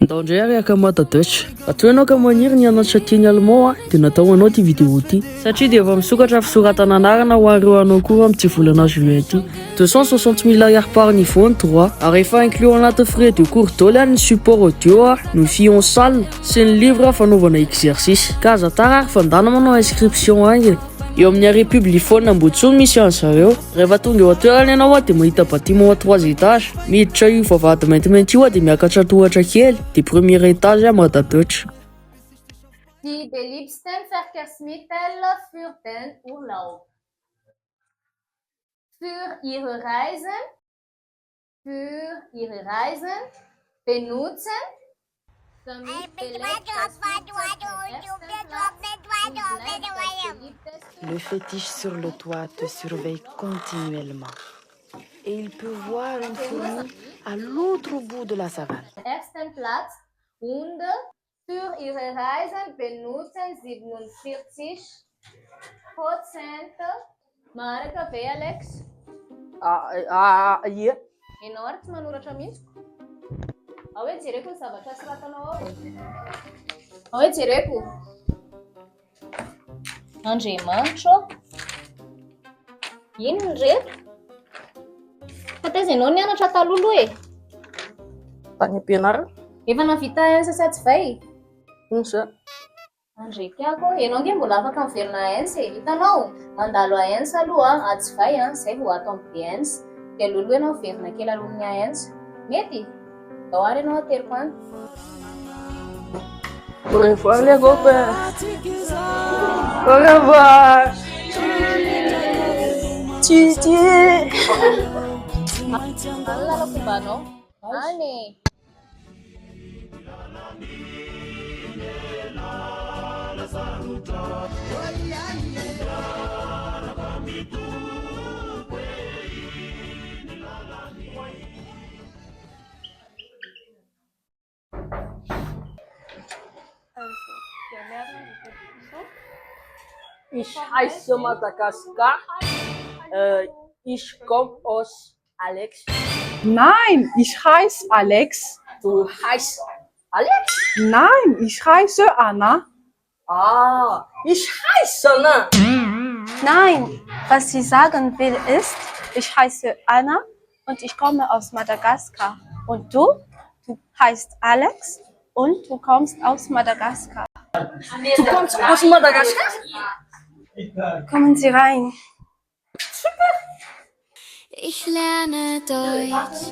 Ndao ndray ary Akamatadatra. Atao ianao ka maniry ny anatra tiany allemand dia natao anao ty vidéo ty satria dia efa misokatra fisoratana anarana ho an'ireo anao koa amin'ity volana juin ty 260 000 ariary par niveau ny 3 ary efa inclus anaty frais de cours daholo ny support audio, ny fionsale sy ny livre fanaovana exercice ka aza tara ary fandana manao inscription agny. Eo amin'ny arrêt publiphone Ambotsoa misy an'zareo. Rehefa tonga eo atoerana ianao dia mahita bâtiment 3 étages miditra io vavahady maintimainty io dia miakatra tohatra kely dia premier étage Amadadatra. Die beliebtesten Verkehrsmittel für den Urlaub. Für Ihre Reisen benutzen Le fétiche sur le toit te surveille continuellement et il peut voir une fourmi à l'autre bout de la savane. Ersten Platz und für Ihre Reisen benutzen 47% marka ve Alex? Ie. Ianao ary tsy manoratra mihitsy? Ao hoe jereko ny zavatra soratanao ao. Ao hoe jereko. Andriamanitra. Ino ny reto? Fa taiza ianao nianatra talohaloha e? Tany am-pianarana. Efa navita ENS tsy vai? Onsa. Andrekako, ianao nge mbola afaka miverina ENS e. Hitanao, mandalo ENS aloha, tsy vai zay vao atao amin'ny ENS. Dia alohaloha ianao miverina kely alohan'ny ENS. Mety? Dao ary ianao ateriko any. Au revoir les copains. Au revoir. Titi. Lalako ba anao? Any. Ich heiße Madagaskar. Ich komme aus Alex. Nein, ich heiße Alex. Du heißt Alex? Nein, ich heiße Anna. Ah, ich heiße Anna. Nein, was sie sagen will ist, ich heiße Anna und ich komme aus Madagaskar. Und du? Du heißt Alex und du kommst aus Madagaskar. Du kommst aus Madagaskar? Kommen Sie rein. Ich lerne Deutsch.